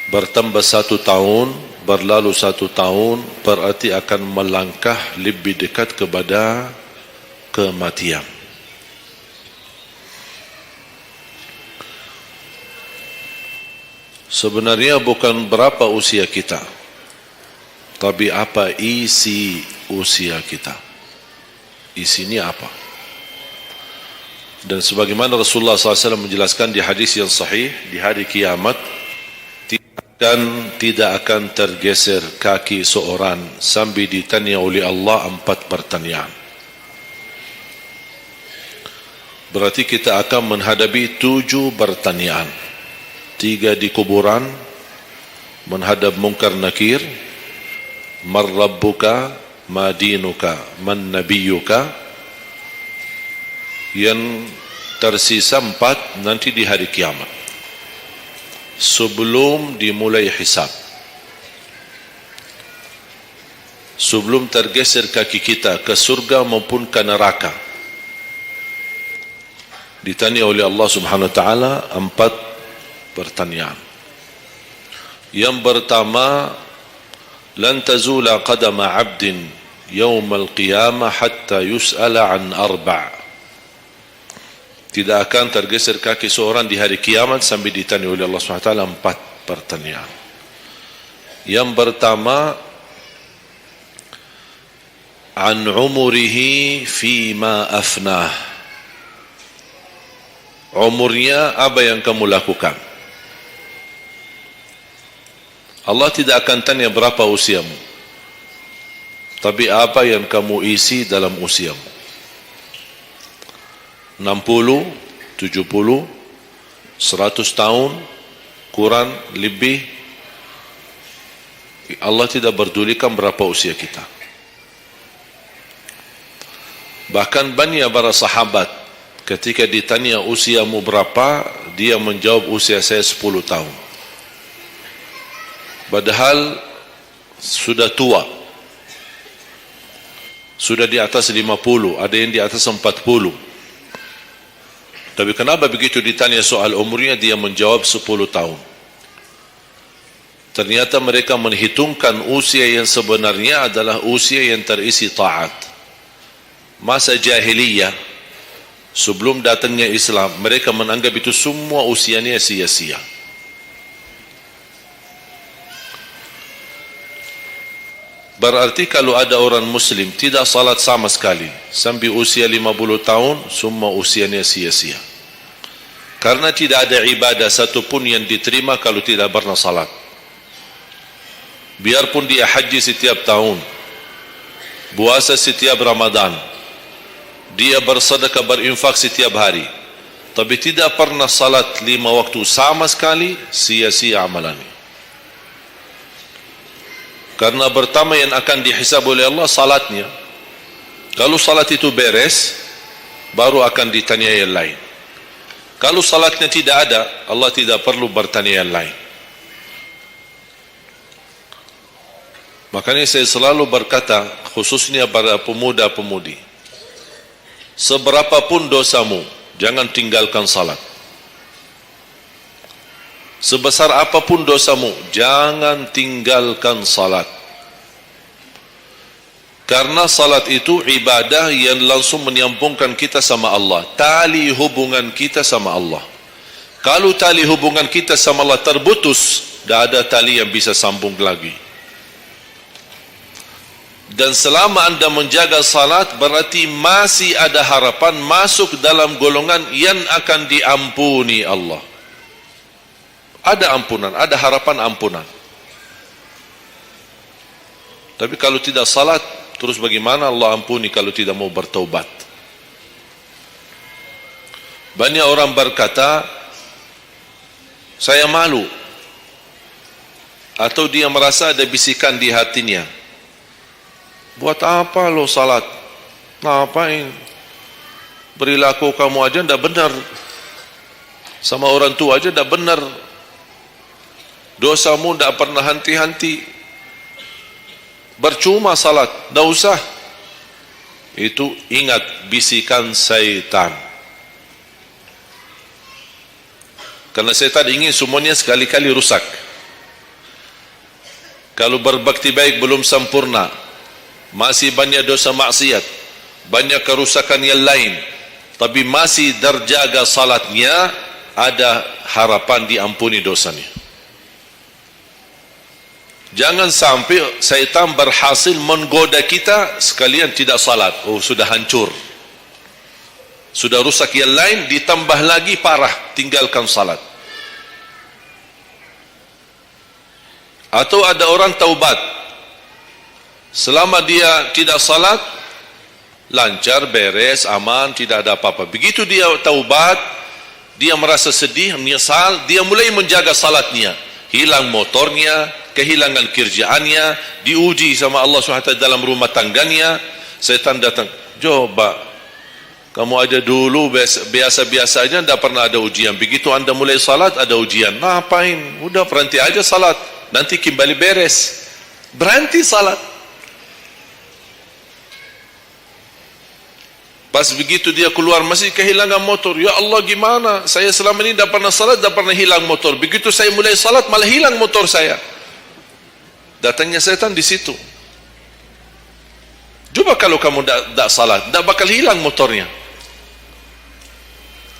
Bertambah 1 tahun, berlalu 1 tahun, berarti akan melangkah lebih dekat kepada kematian. Sebenarnya bukan berapa usia kita, tapi apa isi usia kita. Isinya apa? Dan sebagaimana Rasulullah SAW menjelaskan di hadis yang sahih, di hari kiamat tidak akan tergeser kaki seorang sambil ditanya oleh Allah 4 pertanyaan. Berarti kita akan menghadapi 7 pertanyaan. 3 di kuburan, menghadap munkar nakir, man rabbuka, ma dinuka, man nabiyuka. Yang tersisa 4 nanti di hari kiamat, sebelum dimulai hisab, sebelum tergeser kaki kita ke surga maupun ke neraka, ditanya oleh Allah Subhanahu wa taala 4 pertanyaan. Yang pertama, lan tazula qadama 'abdin yaumal qiyamah hatta yus'ala an 4. Tidak akan tergeser kaki seorang di hari kiamat sampai ditanya oleh Allah SWT 4 pertanyaan. Yang pertama, an umurihi fima afnah. Umurnya apa yang kamu lakukan. Allah tidak akan tanya berapa usiamu, tapi apa yang kamu isi dalam usiamu. 60, 70, 100 tahun, kurang, lebih, Allah tidak berdulikan berapa usia kita. Bahkan banyak para sahabat ketika ditanya usiamu berapa, dia menjawab usia saya 10 tahun. Padahal sudah tua, sudah di atas 50, ada yang di atas 40. Tapi kenapa begitu ditanya soal umurnya dia menjawab 10 tahun? Ternyata mereka menghitungkan usia yang sebenarnya adalah usia yang terisi taat. Masa jahiliyah, sebelum datangnya Islam, mereka menganggap itu semua usianya sia-sia. Berarti kalau ada orang muslim tidak salat sama sekali sampai usia 50 tahun, semua usianya sia-sia. Karena tidak ada ibadah satupun yang diterima kalau tidak pernah salat. Biarpun dia haji setiap tahun, puasa setiap Ramadan, dia bersedekah berinfak setiap hari, tapi tidak pernah salat 5 waktu sama sekali, sia-sia amalannya. Karena pertama yang akan dihisab oleh Allah salatnya. Kalau salat itu beres, baru akan ditanya yang lain. Kalau salatnya tidak ada, Allah tidak perlu bertanya yang lain. Makanya saya selalu berkata, khususnya para pemuda-pemudi, seberapapun dosamu, jangan tinggalkan salat. Sebesar apapun dosamu, jangan tinggalkan salat. Karena salat itu ibadah yang langsung menyambungkan kita sama Allah, tali hubungan kita sama Allah. Kalau tali hubungan kita sama Allah terputus, tidak ada tali yang bisa sambung lagi. Dan selama anda menjaga salat, berarti masih ada harapan masuk dalam golongan yang akan diampuni Allah. Ada ampunan, ada harapan ampunan. Tapi kalau tidak salat, terus bagaimana Allah ampuni kalau tidak mau bertaubat? Banyak orang berkata, saya malu. Atau dia merasa ada bisikan di hatinya, buat apa lo salat? Ngapain? Perilaku kamu aja tidak benar, sama orang tua aja tidak benar, dosamu tidak pernah henti-henti, percuma salat, tidak usah. Itu ingat bisikan syaitan. Karena syaitan ingin semuanya sekali-kali rusak. Kalau berbakti baik belum sempurna, masih banyak dosa maksiat, banyak kerusakan yang lain, tapi masih terjaga salatnya, ada harapan diampuni dosanya. Jangan sampai syaitan berhasil menggoda kita sekalian tidak salat. Oh, sudah hancur, sudah rusak yang lain, ditambah lagi parah, tinggalkan salat. Atau ada orang taubat, selama dia tidak salat, lancar, beres, aman, tidak ada apa-apa. Begitu dia taubat, dia merasa sedih, menyesal, dia mulai menjaga salatnya. Hilang motornya, kehilangan kerjaannya, diuji sama Allah SWT dalam rumah tangganya. Setan datang, coba kamu ada dulu biasa-biasa aja, tidak pernah ada ujian. Begitu anda mulai salat, ada ujian. Ngapain? Udah berhenti aja salat, nanti kembali beres. Berhenti salat. Pas begitu dia keluar masih kehilangan motor. Ya Allah, gimana? Saya selama ini tidak pernah salat, tidak pernah hilang motor. Begitu saya mulai salat malah hilang motor saya. Datangnya setan di situ. Coba kalau kamu tidak salat, tidak bakal hilang motornya.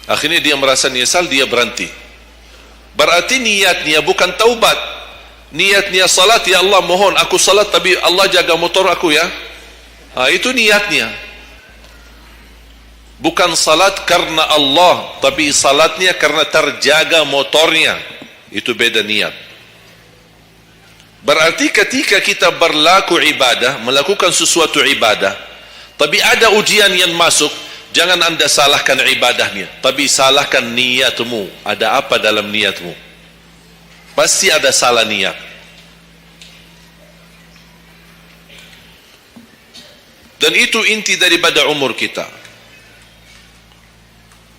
Akhirnya dia merasa nyesal, dia berhenti. Berarti niatnya bukan taubat. Niatnya salat, ya Allah mohon aku salat tapi Allah jaga motor aku ya. Itu niatnya. Bukan salat karena Allah, tapi salatnya karena terjaga motornya. Itu beda niat. Berarti ketika kita berlaku ibadah, melakukan sesuatu ibadah, tapi ada ujian yang masuk, jangan anda salahkan ibadahnya, tapi salahkan niatmu. Ada apa dalam niatmu? Pasti ada salah niat. Dan itu inti daripada umur kita.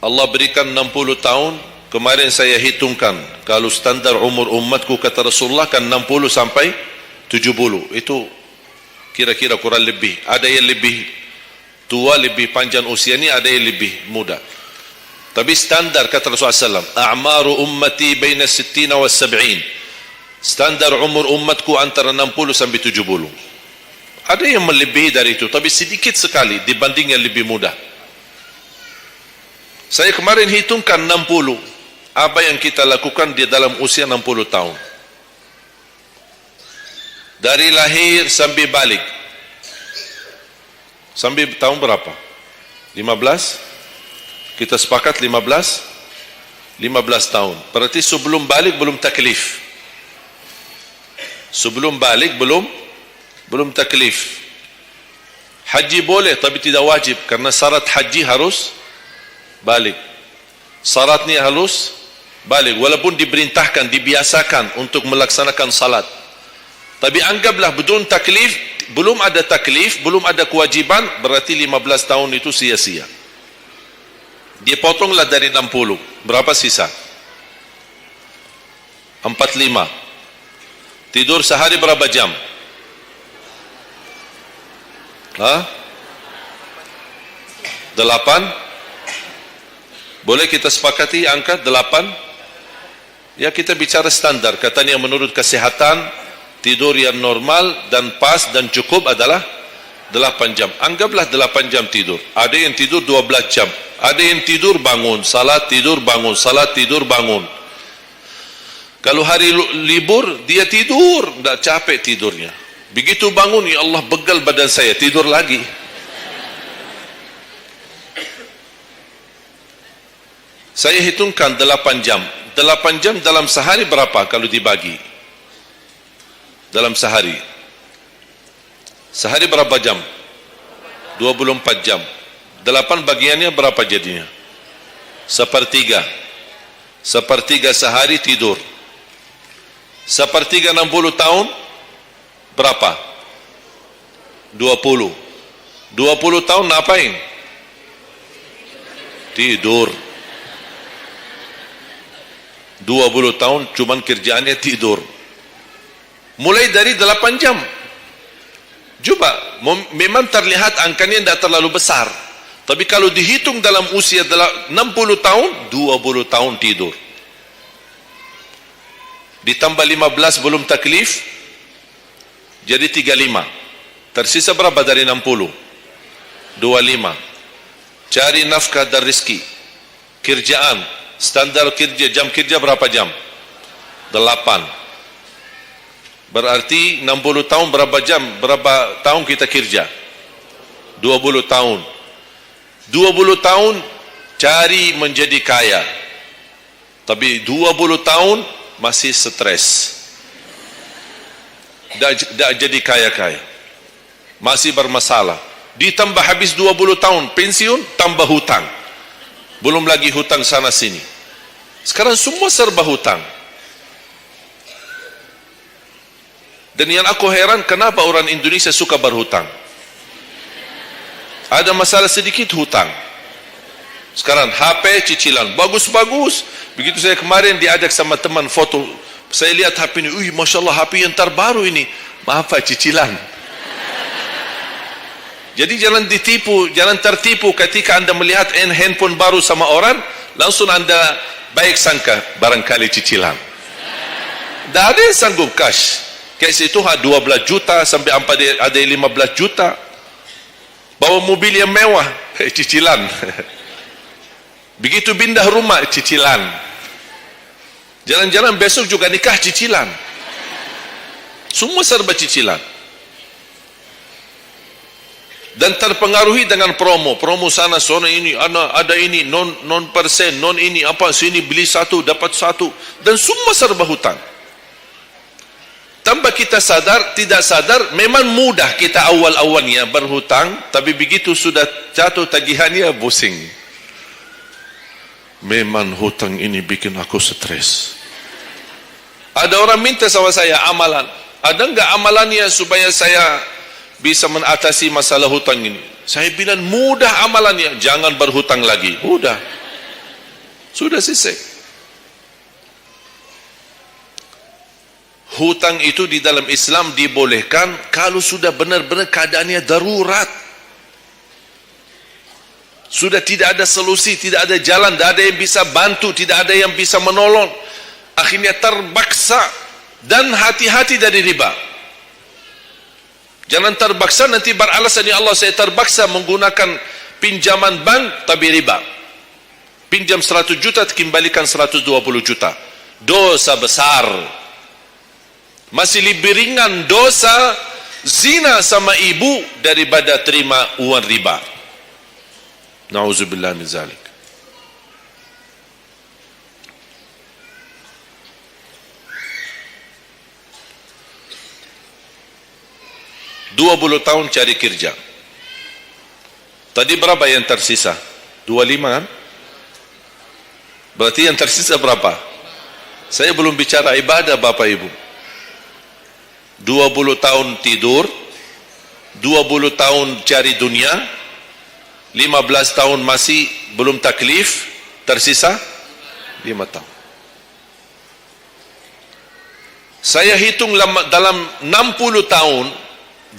Allah berikan 60 tahun. Kemarin saya hitungkan, kalau standar umur umatku kata Rasulullah kan 60 sampai 70. Itu kira-kira kurang lebih. Ada yang lebih tua, lebih panjang usianya, ada yang lebih muda. Tapi standar kata Rasulullah SAW, a'maru ummati baina 60 wa 70. Standar umur umatku antara 60 sampai 70. Ada yang melebihi dari itu, tapi sedikit sekali dibanding yang lebih muda. Saya kemarin hitungkan 60. Apa yang kita lakukan di dalam usia 60 tahun. Dari lahir sampai balik. Sampai tahun berapa? 15? Kita sepakat 15? 15 tahun. Berarti sebelum balik belum taklif. Sebelum balik belum taklif. Haji boleh tapi tidak wajib, karena syarat haji harus balik. Syaratnya harus balik, walaupun diperintahkan, dibiasakan untuk melaksanakan salat. Tapi anggaplah bedun taklif, belum ada taklif, belum ada kewajiban, berarti 15 tahun itu sia-sia. Dipotonglah dari 60, berapa sisa? 45. Tidur sehari berapa jam? 8? Boleh kita sepakati angka 8? Ya, kita bicara standar. Katanya menurut kesehatan, tidur yang normal dan pas dan cukup adalah 8 jam. Anggaplah 8 jam tidur. Ada yang tidur 12 jam. Ada yang tidur bangun, salat tidur bangun, salat tidur bangun. Kalau hari libur, dia tidur, tidak capek tidurnya. Begitu bangun, ya Allah begal badan saya, tidur lagi. Saya hitungkan 8 jam. 8 jam dalam sehari berapa kalau dibagi? Dalam sehari. Sehari berapa jam? 24 jam. 8 bagiannya berapa jadinya? Sepertiga. Sepertiga sehari tidur. Sepertiga 60 tahun berapa? 20. 20 tahun ngapain? Tidur. 20 tahun cuman kerjaannya tidur. Mulai dari 8 jam. Coba, memang terlihat angkanya tidak terlalu besar. Tapi kalau dihitung dalam usia 60 tahun, 20 tahun tidur. Ditambah 15 belum taklif, jadi 35. Tersisa berapa dari 60? 25. Cari nafkah dan rezeki. Kerjaan, standar kerja, jam kerja berapa jam? 8. Berarti 60 tahun berapa jam? Berapa tahun kita kerja? 20 tahun. 20 tahun cari menjadi kaya. Tapi 20 tahun masih stres. Dah jadi kaya-kaya. Masih bermasalah. Ditambah habis 20 tahun pensiun, tambah hutang. Belum lagi hutang sana sini. Sekarang semua serba hutang. Dan yang aku heran, kenapa orang Indonesia suka berhutang? Ada masalah sedikit hutang. Sekarang HP cicilan bagus-bagus. Begitu saya kemarin diajak sama teman foto, saya lihat HP ini, Masya Allah HP yang terbaru ini. Maaf Pak, cicilan. Jadi jangan ditipu, jangan tertipu ketika anda melihat handphone baru sama orang, langsung anda baik sangka barangkali cicilan. Tidak ada yang sanggup cash. Cash itu 12 juta sampai ada 15 juta. Bawa mobil yang mewah, cicilan. Begitu pindah rumah, cicilan. Jalan-jalan besok juga nikah, cicilan. Semua serba cicilan. Dan terpengaruhi dengan promo sana sana ini ada ini non persen, non ini apa, sini beli satu dapat satu, dan semua serba hutang. Tanpa kita sadar, tidak sadar, memang mudah kita awal-awalnya berhutang, tapi begitu sudah jatuh tagihannya pusing. Memang hutang ini bikin aku stres. Ada orang minta sama saya amalan. Ada enggak amalannya supaya saya bisa mengatasi masalah hutang ini? Saya bilang mudah amalannya, jangan berhutang lagi. Udah, sudah selesai. Hutang itu di dalam Islam dibolehkan kalau sudah benar-benar keadaannya darurat, sudah tidak ada solusi, tidak ada jalan, tidak ada yang bisa bantu, tidak ada yang bisa menolong, akhirnya terpaksa. Dan hati-hati dari riba. Jangan terpaksa nanti beralasan, ya Allah saya terpaksa menggunakan pinjaman bank tapi riba. Pinjam 100 juta kembalikan 120 juta. Dosa besar. Masih lebih ringan dosa zina sama ibu daripada terima uang riba. Nauzubillah min zalik. Dua 20 tahun cari kerja. Tadi berapa yang tersisa? 25 kan? Berarti yang tersisa berapa? Saya belum bicara ibadah Bapak Ibu. 20 tahun tidur, 20 tahun cari dunia, 15 tahun masih belum taklif, tersisa 5 tahun. Saya hitung dalam 60 tahun,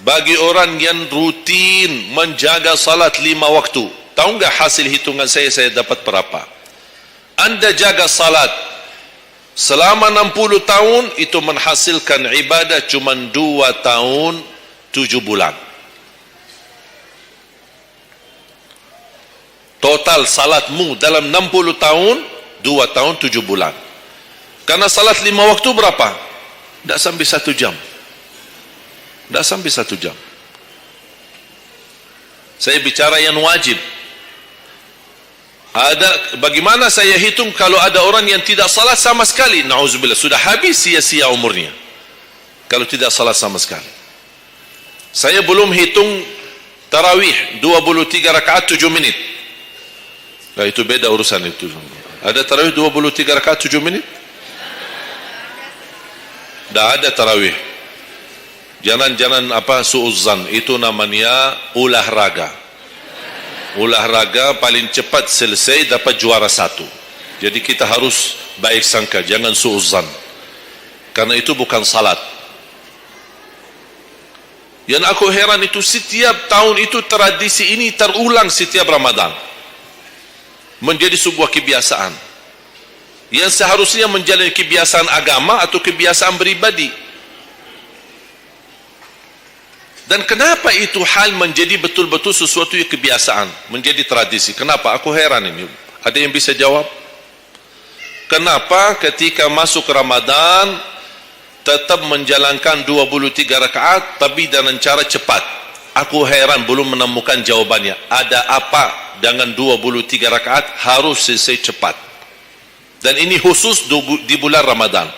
bagi orang yang rutin menjaga salat 5 waktu, tahu enggak hasil hitungan saya dapat berapa? Anda jaga salat selama 60 tahun, itu menghasilkan ibadah cuma 2 tahun 7 bulan. Total salatmu dalam 60 tahun 2 tahun 7 bulan. Karena salat 5 waktu berapa? Tidak sampai 1 jam. Tidak sampai 1 jam. Saya bicara yang wajib. Ada, bagaimana saya hitung kalau ada orang yang tidak salat sama sekali? Na'udzubillah, sudah habis sia-sia umurnya kalau tidak salat sama sekali. Saya belum hitung tarawih 23 rakaat 7 menit. Nah, itu beda urusan itu. Ada tarawih 23 rakaat 7 menit? Tidak ada tarawih. Jangan apa suuzan, itu namanya olahraga. Olahraga paling cepat selesai dapat juara 1. Jadi kita harus baik sangka, jangan suuzan. Karena itu bukan salat. Yang aku heran itu setiap tahun itu tradisi ini terulang setiap Ramadan. Menjadi sebuah kebiasaan. Yang seharusnya menjalani kebiasaan agama atau kebiasaan beribadi. Dan kenapa itu hal menjadi betul-betul sesuatu yang kebiasaan, menjadi tradisi? Kenapa? Aku heran ini. Ada yang bisa jawab? Kenapa ketika masuk Ramadan tetap menjalankan 23 rakaat tapi dengan cara cepat? Aku heran belum menemukan jawabannya. Ada apa dengan 23 rakaat harus selesai cepat? Dan ini khusus di bulan Ramadan.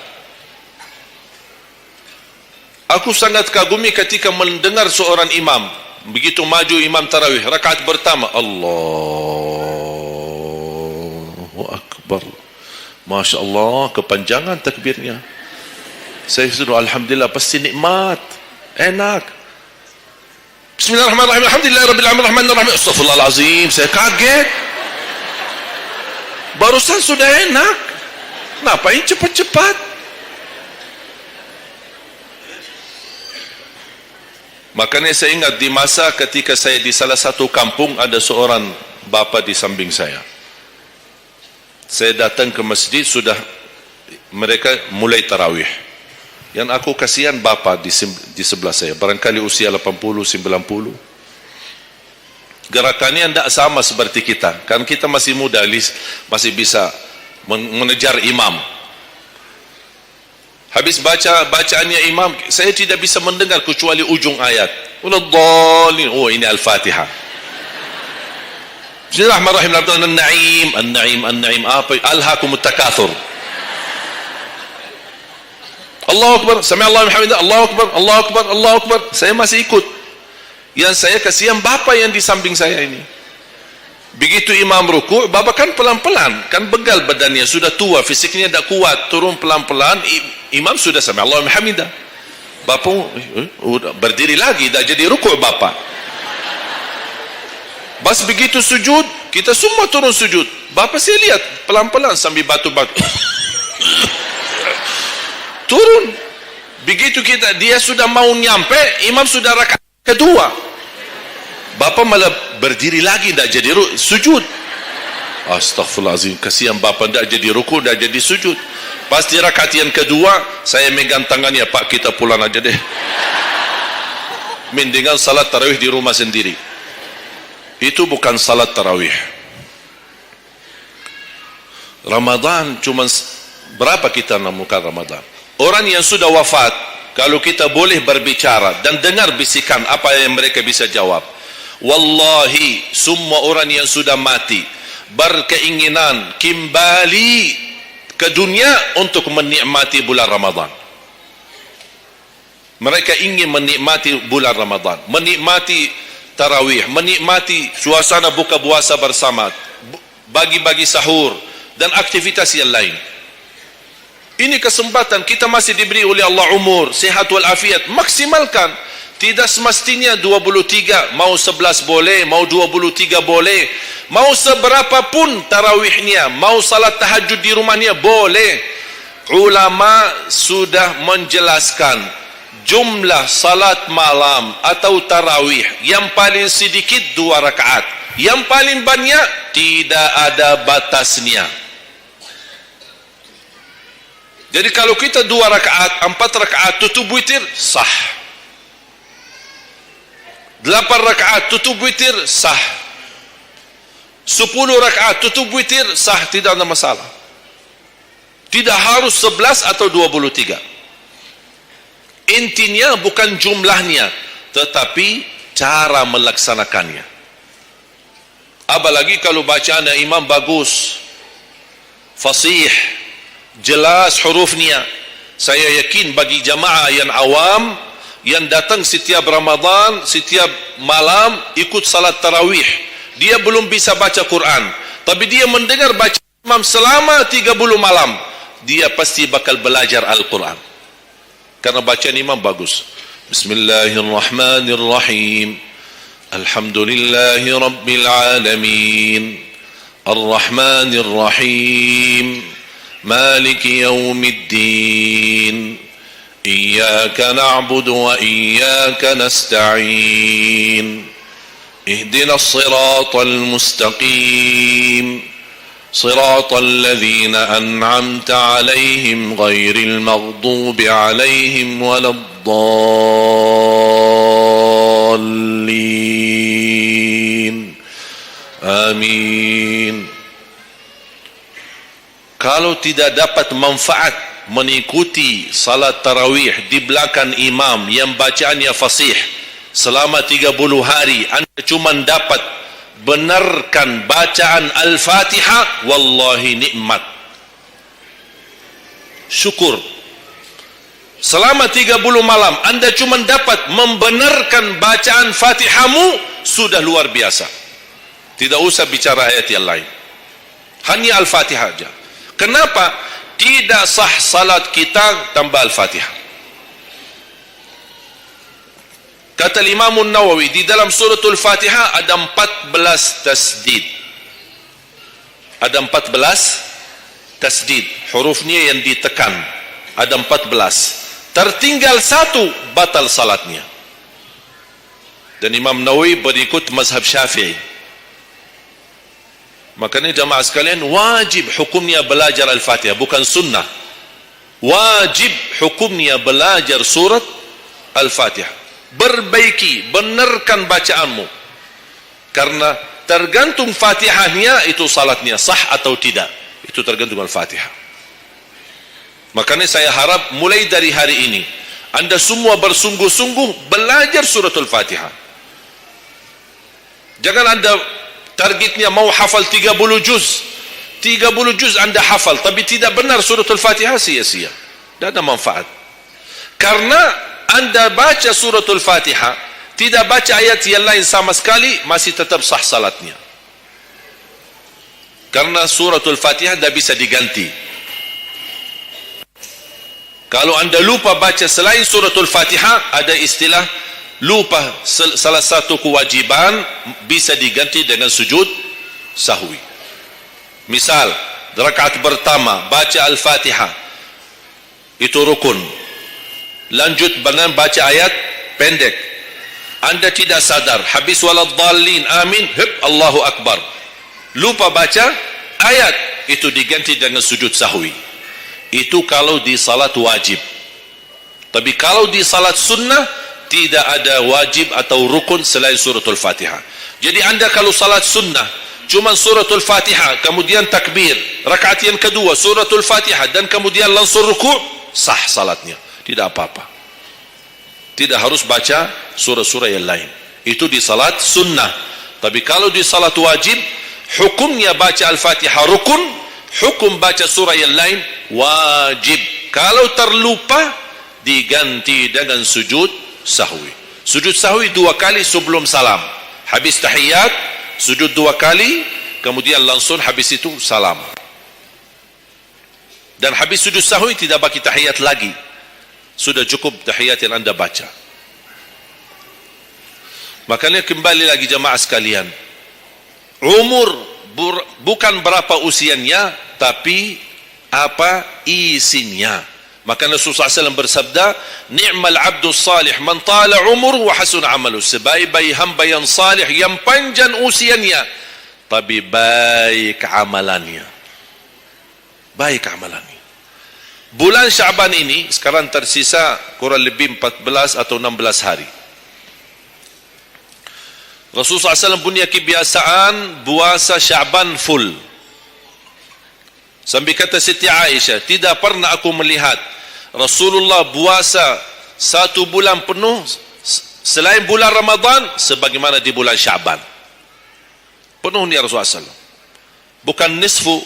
Aku sangat kagumi ketika mendengar seorang imam begitu maju imam tarawih rakaat pertama, Allahu Akbar, Masya Allah, kepanjangan takbirnya. Saya sudah alhamdulillah, pasti nikmat, enak. Bismillahirrahmanirrahim, alhamdulillahirabbil alamin, rahmanir rahim. Astaghfirullahalazim, saya kaget. Barusan sudah enak, ngapain cepat-cepat? Makanya saya ingat di masa ketika saya di salah satu kampung, ada seorang bapa di samping saya. Saya datang ke masjid, sudah mereka mulai tarawih. Yang aku kasihan bapa di sebelah saya, barangkali usia 80, 90. Gerakannya tidak sama seperti kita. Kan kita masih muda, masih bisa mengejar imam. Habis bacaannya imam, saya tidak bisa mendengar kecuali ujung ayat. Waladhdallin. Oh, ini Al-Fatihah. Bismillahirrahmanirrahim. An-Na'im. Apa? Alhaakumut takatsur. Allahu Akbar. Sami'allahu liman hamidah. Allahu Akbar. Allahu Akbar. Allahu Akbar. Saya masih ikut. Yang saya kasihan bapa yang di samping saya ini. Begitu imam ruku', bapa kan pelan-pelan, kan begal badannya, sudah tua, fisiknya tidak kuat, turun pelan-pelan, imam sudah sami'allahu liman hamidah. Bapa berdiri lagi, dah jadi ruku' bapa. Bas begitu sujud, kita semua turun sujud. Bapa saya lihat pelan-pelan sambil batu-batu. Turun. Begitu dia sudah mau nyampe, imam sudah rakaat kedua. Bapa malah berdiri lagi, tidak jadi sujud. Astaghfirullahaladzim, kasihan bapa tidak jadi ruku, tidak jadi sujud. Pas di rakaat yang kedua, saya megang tangannya, Pak, kita pulang aja deh. Mendingan salat tarawih di rumah sendiri. Itu bukan salat tarawih. Ramadan cuma berapa kita menemukan Ramadan? Orang yang sudah wafat, kalau kita boleh berbicara dan dengar bisikan, apa yang mereka bisa jawab? Wallahi, semua orang yang sudah mati berkeinginan kembali ke dunia untuk menikmati bulan Ramadan. Mereka ingin menikmati bulan Ramadan, menikmati tarawih, menikmati suasana buka puasa bersama, bagi-bagi sahur dan aktivitas yang lain. Ini kesempatan, kita masih diberi oleh Allah umur, sehat walafiat, maksimalkan. Tidak semestinya 23, mau 11 boleh, mau 23 boleh, mau seberapapun tarawihnya, mau salat tahajud di rumahnya boleh. Ulama sudah menjelaskan jumlah salat malam atau tarawih yang paling sedikit 2 rakaat, yang paling banyak tidak ada batasnya. Jadi kalau kita 2 rakaat, 4 rakaat tutup witir, sah. 8 rakaat tutup witir, sah. 10 rakaat tutup witir, sah, tidak ada masalah. Tidak harus 11 atau 23. Intinya bukan jumlahnya, tetapi cara melaksanakannya. Apalagi kalau bacaan imam bagus, fasih, jelas hurufnya. Saya yakin bagi jamaah yang awam, yang datang setiap Ramadan, setiap malam ikut salat tarawih, dia belum bisa baca Quran, tapi dia mendengar baca imam selama 30 malam, dia pasti bakal belajar Al-Quran karena bacaan imam bagus. Bismillahirrahmanirrahim. Alhamdulillahi rabbil alamin. Ar-Rahmanir-Rahim. Maliki yaumiddin. إياك نعبد وإياك نستعين اهدنا الصراط المستقيم صراط الذين أنعمت عليهم غير المغضوب عليهم ولا الضالين الضالين آمين. Kalau tidak dapat manfaat mengikuti salat tarawih di belakang imam yang bacaannya fasih selama 30 hari, anda cuma dapat benarkan bacaan Al-Fatihah, wallahi nikmat, syukur. Selama 30 malam anda cuma dapat membenarkan bacaan Fatihahmu, sudah luar biasa. Tidak usah bicara ayat yang lain, hanya Al-Fatihah saja. Kenapa? Tidak sah salat kita tanpa Al-Fatihah. Kata Imam Nawawi, di dalam suratul Fatihah ada 14 tasdid. Ada 14 tasdid, hurufnya yang ditekan. Ada 14. Tertinggal satu, batal salatnya. Dan Imam Nawawi berikut mazhab Syafi'i. Makanya jamaah sekalian, wajib hukumnya belajar Al-Fatihah, bukan sunnah. Wajib hukumnya belajar surat Al-Fatihah. Perbaiki, benarkan bacaanmu. Karena tergantung Fatihahnya itu salatnya sah atau tidak. Itu tergantung Al-Fatihah. Makanya saya harap mulai dari hari ini anda semua bersungguh-sungguh belajar suratul Fatihah. Jangan anda targetnya mau hafal 30 juz. 30 juz anda hafal tapi tidak benar suratul Fatihah, sia-sia. Tidak ada manfaat. Karena anda baca suratul Fatihah, tidak baca ayat yang lain sama sekali, masih tetap sah salatnya. Karena suratul Fatihah tidak bisa diganti. Kalau anda lupa baca selain suratul Fatihah, ada istilah lupa salah satu kewajiban bisa diganti dengan sujud sahwi. Misal, rakaat pertama baca Al-Fatihah, itu rukun. Lanjut dengan baca ayat pendek. Anda tidak sadar, habis waladhdallin amin, hip Allahu Akbar. Lupa baca ayat, itu diganti dengan sujud sahwi. Itu kalau di salat wajib. Tapi kalau di salat sunnah, tidak ada wajib atau rukun selain suratul Fatihah. Jadi anda kalau salat sunnah cuma suratul Fatihah, kemudian takbir, rakaat yang kedua suratul Fatihah dan kemudian langsung ruku', sah salatnya, tidak apa-apa. Tidak harus baca surah-surah yang lain. Itu di salat sunnah. Tapi kalau di salat wajib, hukumnya baca Al-Fatihah rukun, hukum baca surah yang lain wajib. Kalau terlupa, diganti dengan sujud sahwi. Sujud sahwi 2 kali sebelum salam. Habis tahiyat, sujud 2 kali, kemudian langsung habis itu salam. Dan habis sujud sahwi tidak bagi tahiyat lagi. Sudah cukup tahiyat yang anda baca. Makanya kembali lagi jamaah sekalian, umur bukan berapa usianya, tapi apa isinya. Maka Rasulullah SAW bersabda, ni'mal abdus salih man tala umur wa hasun amalu. Sebaik-baik hamba yang salih, yang panjang usianya, tapi baik amalannya. Baik amalannya. Bulan Syaban ini sekarang tersisa kurang lebih 14 atau 16 hari. Rasulullah SAW punya kebiasaan puasa Syaban full. Sampai kata Siti Aisyah, tidak pernah aku melihat Rasulullah puasa 1 bulan penuh selain bulan Ramadan sebagaimana di bulan Syaban. Penuhnya Rasulullah SAW. Bukan nisfu.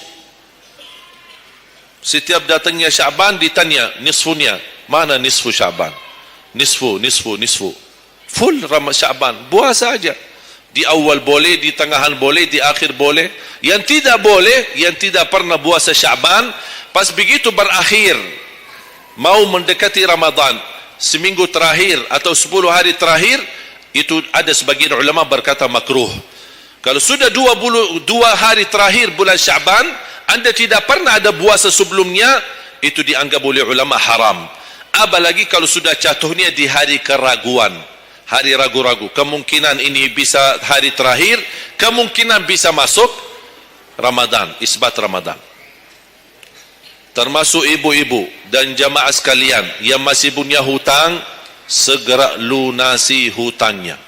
Setiap datangnya Syaban ditanya nisfunya, mana nisfu Syaban? Nisfu. Full Syaban, puasa saja. Di awal boleh, di tengahan boleh, di akhir boleh. Yang tidak boleh, yang tidak pernah puasa Syaban, pas begitu berakhir, mau mendekati Ramadan, seminggu terakhir atau 10 hari terakhir, itu ada sebagian ulama berkata makruh. Kalau sudah 2 hari terakhir bulan Syaban, anda tidak pernah ada puasa sebelumnya, itu dianggap oleh ulama haram. Apalagi kalau sudah jatuhnya di hari keraguan, hari ragu-ragu, kemungkinan ini bisa hari terakhir, kemungkinan bisa masuk Ramadan, isbat Ramadan. Termasuk ibu-ibu dan jamaah sekalian yang masih punya hutang, segera lunasi hutangnya.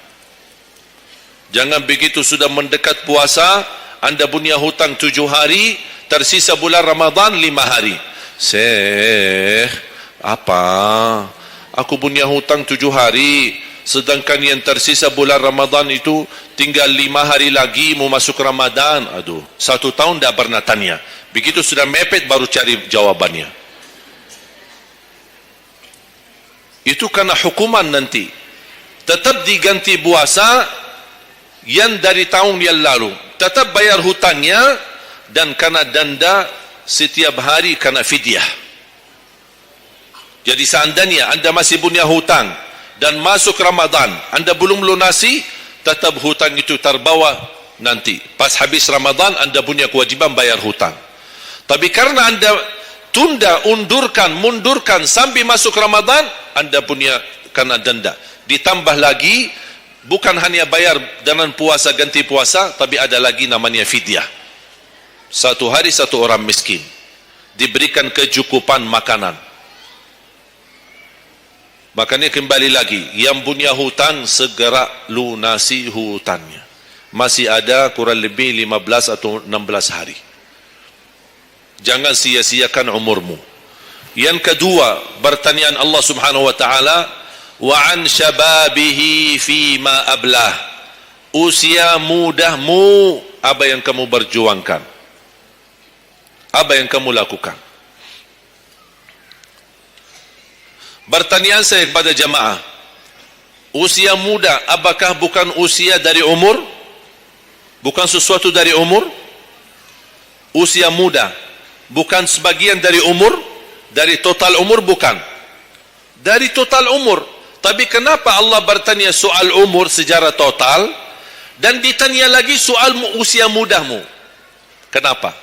Jangan begitu sudah mendekat puasa, anda punya hutang 7 hari, tersisa bulan Ramadan 5 hari. Syekh, apa? Aku punya hutang 7 hari, sedangkan yang tersisa bulan Ramadan itu tinggal 5 hari lagi mau masuk Ramadan. Aduh, 1 tahun dah pernah tanya. Begitu sudah mepet baru cari jawabannya. Itu karena hukuman nanti. Tetap diganti puasa yang dari tahun yang lalu. Tetap bayar hutangnya dan kena denda setiap hari kena fidyah. Jadi seandainya anda masih punya hutang dan masuk Ramadan, anda belum lunasi, tetap hutang itu terbawa nanti. Pas habis Ramadan, anda punya kewajiban bayar hutang. Tapi karena anda tunda, mundurkan sampai masuk Ramadan, anda punya kena denda. Ditambah lagi, bukan hanya bayar dengan puasa, ganti puasa, tapi ada lagi namanya fidyah. 1 hari 1 orang miskin diberikan kecukupan makanan. Makanya kembali lagi, yang punya hutang segera lunasi hutangnya. Masih ada kurang lebih 15 atau 16 hari. Jangan sia-siakan umurmu. Yang kedua, pertanyaan Allah Subhanahu wa taala, wa an syababihi fima ablah. Usia mudahmu, apa yang kamu berjuangkan? Apa yang kamu lakukan? Pertanyaan saya kepada jamaah, usia muda apakah bukan usia dari umur? Bukan sesuatu dari umur? Usia muda bukan sebagian dari umur? Dari total umur? Bukan. Dari total umur. Tapi kenapa Allah bertanya soal umur secara total dan ditanya lagi soal usia mudahmu? Kenapa?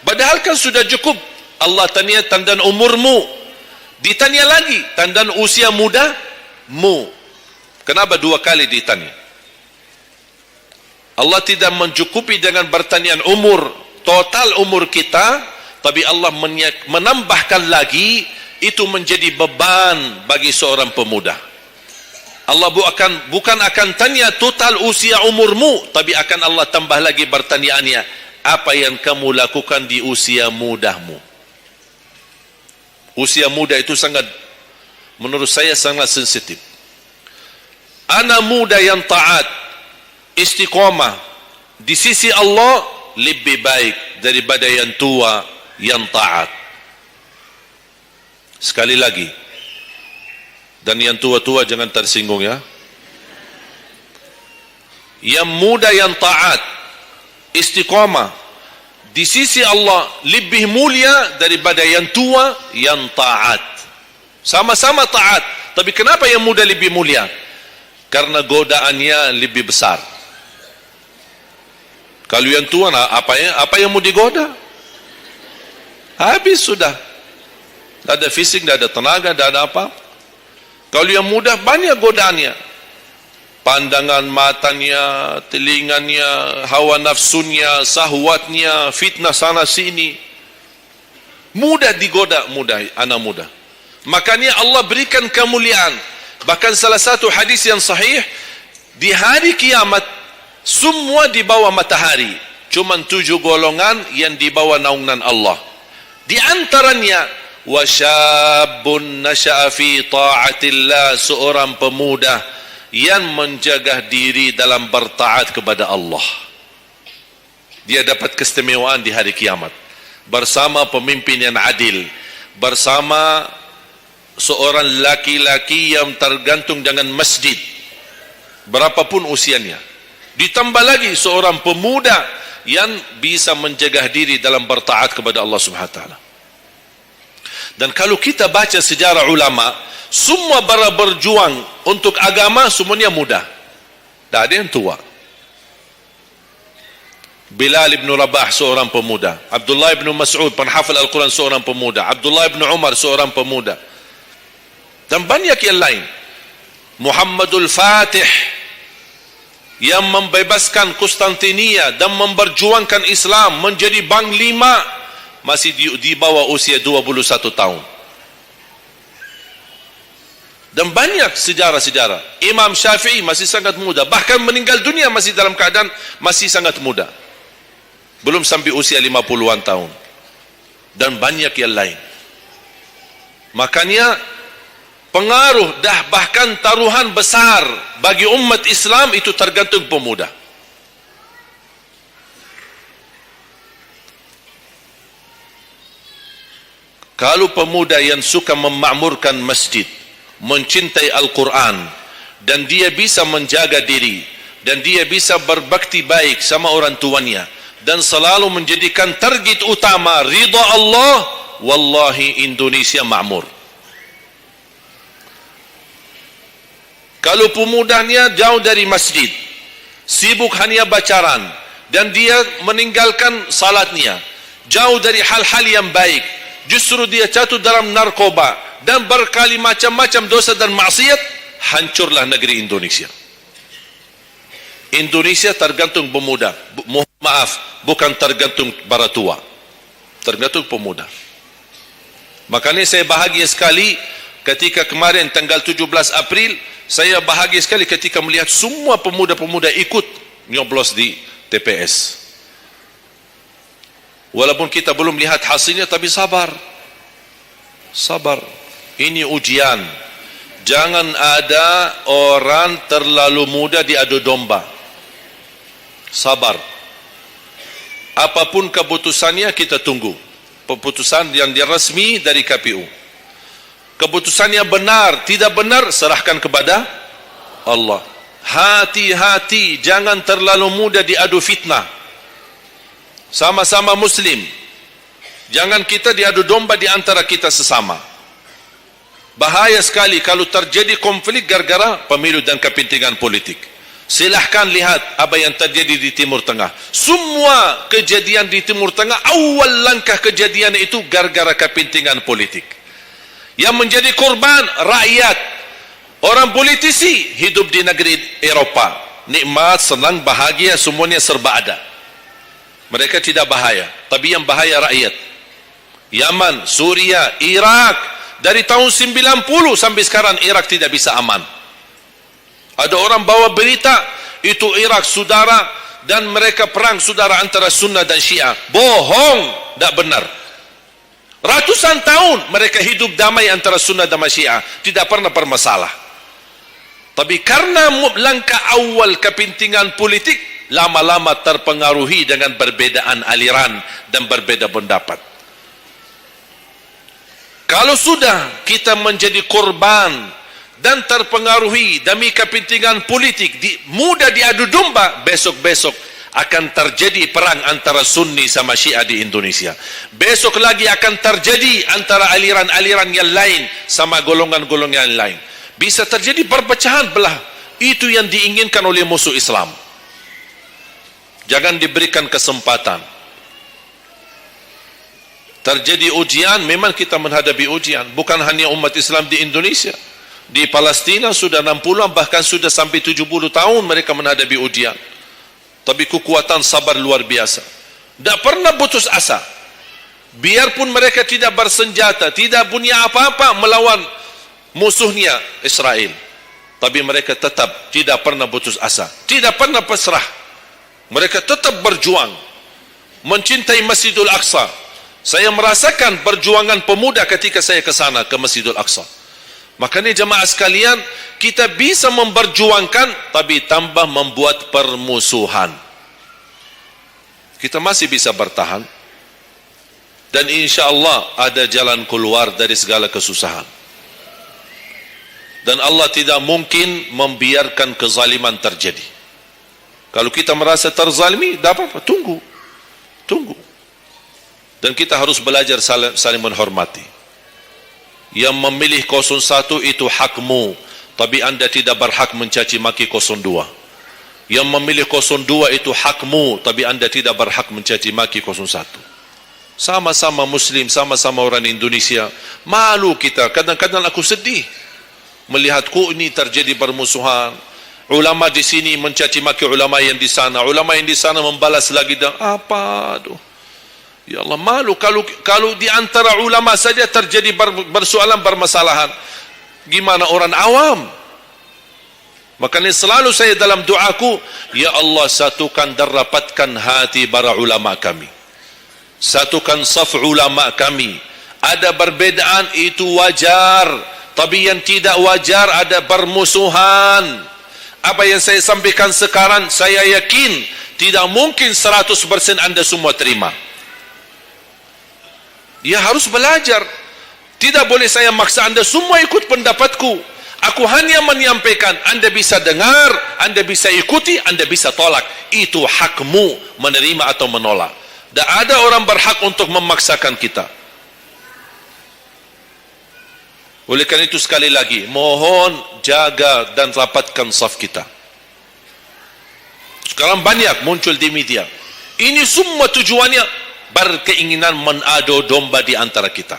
Padahal kan sudah cukup Allah tanya tentang umurmu, ditanya lagi tentang usia mudamu. Kenapa 2 kali ditanya? Allah tidak mencukupi dengan pertanyaan umur, total umur kita, tapi Allah menambahkan lagi, itu menjadi beban bagi seorang pemuda. Allah bukan akan tanya total usia umurmu, tapi akan Allah tambah lagi pertanyaannya, apa yang kamu lakukan di usia mudahmu? Usia muda itu sangat, menurut saya sangat sensitif. Anak muda yang taat, istiqomah di sisi Allah lebih baik daripada yang tua yang taat. Sekali lagi, dan yang tua-tua jangan tersinggung ya. Yang muda yang taat, istiqamah di sisi Allah lebih mulia daripada yang tua yang taat. Sama-sama taat, tapi kenapa yang muda lebih mulia? Karena godaannya lebih besar. Kalau yang tua, apa yang mau digoda? Habis sudah. Tak ada fisik, tak ada tenaga, tak ada apa. Kalau yang muda banyak godaannya. Pandangan matanya, telinganya, hawa nafsunya, sahwatnya, fitnah sana sini. Mudah digoda, anak muda. Makanya Allah berikan kemuliaan. Bahkan salah satu hadis yang sahih, di hari kiamat semua di bawah matahari, cuma 7 golongan yang di bawah naungan Allah. Di antaranya wasyabun nasya'a fi ta'atillah, seorang pemuda yang menjaga diri dalam bertaat kepada Allah. Dia dapat keistimewaan di hari kiamat bersama pemimpin yang adil, bersama seorang laki-laki yang tergantung dengan masjid berapapun usianya. Ditambah lagi seorang pemuda yang bisa menjaga diri dalam bertaat kepada Allah Subhanahu wa taala. Dan kalau kita baca sejarah ulama, semua para berjuang untuk agama semuanya muda. Tak ada yang tua. Bilal ibn Rabah seorang pemuda, Abdullah ibn Mas'ud penghafal Al-Quran seorang pemuda, Abdullah ibn Umar seorang pemuda, dan banyak yang lain. Muhammadul Fatih yang membebaskan Konstantinia dan memperjuangkan Islam menjadi panglima, masih di bawah usia 21 tahun. Dan banyak sejarah-sejarah. Imam Syafi'i masih sangat muda, bahkan meninggal dunia masih dalam keadaan masih sangat muda, belum sampai usia 50-an tahun. Dan banyak yang lain. Makanya pengaruh dah bahkan taruhan besar bagi umat Islam itu tergantung pemuda. Kalau pemuda yang suka memakmurkan masjid, mencintai Al-Quran, dan dia bisa menjaga diri, dan dia bisa berbakti baik sama orang tuanya, dan selalu menjadikan target utama ridha Allah, wallahi Indonesia makmur. Kalau pemudanya jauh dari masjid, sibuk hanya bacaran, dan dia meninggalkan salatnya, jauh dari hal-hal yang baik, justru dia jatuh dalam narkoba dan berkali macam-macam dosa dan maksiat, hancurlah negeri Indonesia. Indonesia tergantung pemuda. Maaf, bukan tergantung para tua, tergantung pemuda. Makanya saya bahagia sekali ketika kemarin tanggal 17 April, saya bahagia sekali ketika melihat semua pemuda-pemuda ikut nyoblos di TPS. Walaupun kita belum lihat hasilnya, tapi sabar. Sabar. Ini ujian. Jangan ada orang terlalu muda diadu domba. Sabar. Apapun keputusannya kita tunggu. Keputusan yang resmi dari KPU. Keputusannya benar, tidak benar, serahkan kepada Allah. Hati-hati, jangan terlalu muda diadu fitnah. Sama-sama Muslim. Jangan kita diadu domba di antara kita sesama. Bahaya sekali kalau terjadi konflik gara-gara pemilu dan kepentingan politik. Silahkan lihat apa yang terjadi di Timur Tengah. Semua kejadian di Timur Tengah, awal langkah kejadian itu gara-gara kepentingan politik. Yang menjadi korban rakyat. Orang politisi hidup di negeri Eropa, nikmat, senang, bahagia, semuanya serba ada. Mereka tidak bahaya, tapi yang bahaya rakyat. Yaman, Suria, Irak, dari tahun 90 sampai sekarang Irak tidak bisa aman. Ada orang bawa berita itu Irak saudara, dan mereka perang saudara antara Sunnah dan Syiah. Bohong, tidak benar. Ratusan tahun mereka hidup damai antara Sunnah dan Syiah, tidak pernah bermasalah. Tapi karena langkah awal kepentingan politik, lama-lama terpengaruhi dengan perbedaan aliran dan berbeda pendapat. Kalau sudah kita menjadi korban dan terpengaruhi demi kepentingan politik, mudah diadu domba, besok-besok akan terjadi perang antara Sunni sama Syiah di Indonesia. Besok lagi akan terjadi antara aliran-aliran yang lain sama golongan-golongan yang lain. Bisa terjadi perpecahan belah. Itu yang diinginkan oleh musuh Islam. Jangan diberikan kesempatan. Terjadi ujian, memang kita menghadapi ujian. Bukan hanya umat Islam di Indonesia. Di Palestina sudah 60, bahkan sudah sampai 70 tahun mereka menghadapi ujian. Tapi kekuatan sabar luar biasa. Tidak pernah putus asa. Biarpun mereka tidak bersenjata, tidak punya apa-apa melawan musuhnya Israel, tapi mereka tetap tidak pernah putus asa, tidak pernah pasrah. Mereka tetap berjuang mencintai Masjidul Aqsa. Saya merasakan perjuangan pemuda ketika saya ke sana, ke Masjidul Aqsa. Makanya jemaah sekalian, kita bisa memperjuangkan, tapi tambah membuat permusuhan. Kita masih bisa bertahan, dan insya Allah ada jalan keluar dari segala kesusahan. Dan Allah tidak mungkin membiarkan kezaliman terjadi. Kalau kita merasa terzalimi, tidak apa-apa, tunggu. Dan kita harus belajar saling menghormati. Yang memilih 01 itu hakmu, tapi anda tidak berhak mencaci maki 02. Yang memilih 02 itu hakmu, tapi anda tidak berhak mencaci maki 01. Sama-sama Muslim, sama-sama orang Indonesia. Malu kita, kadang-kadang aku sedih melihat ini terjadi permusuhan. Ulama di sini mencaci maki ulama yang di sana, ulama yang di sana membalas lagi dan apa, aduh. Ya Allah, malu kalau di antara ulama saja terjadi persoalan, permasalahan. Gimana orang awam? Makanya selalu saya dalam doaku, ya Allah satukan dan rapatkan hati para ulama kami, satukan saf ulama kami. Ada perbedaan itu wajar, tapi yang tidak wajar ada permusuhan. Apa yang saya sampaikan sekarang, saya yakin tidak mungkin 100% anda semua terima. Ya harus belajar. Tidak boleh saya maksa anda semua ikut pendapatku. Aku hanya menyampaikan, anda bisa dengar, anda bisa ikuti, anda bisa tolak. Itu hakmu menerima atau menolak. Dan ada orang berhak untuk memaksakan kita. Oleh karena itu sekali lagi, mohon jaga dan rapatkan saf kita. Sekarang banyak muncul di media. Ini semua tujuannya berkeinginan menadu domba di antara kita.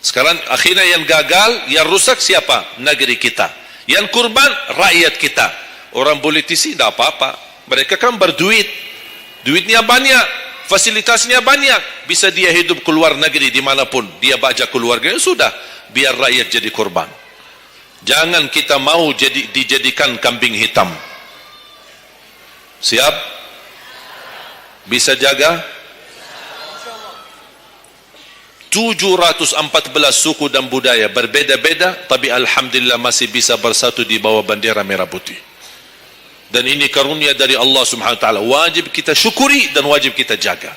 Sekarang akhirnya yang gagal, yang rusak siapa? Negeri kita. Yang kurban, rakyat kita. Orang politisi tidak apa-apa. Mereka kan berduit. Duitnya banyak. Fasilitasnya banyak, bisa dia hidup keluar negeri dimanapun, dia baca keluarganya, sudah, biar rakyat jadi korban. Jangan kita mau dijadikan kambing hitam. Siap? Bisa jaga? 714 suku dan budaya berbeda-beda, tapi alhamdulillah masih bisa bersatu di bawah bendera merah putih. Dan ini karunia dari Allah Subhanahu wa taala, wajib kita syukuri dan wajib kita jaga.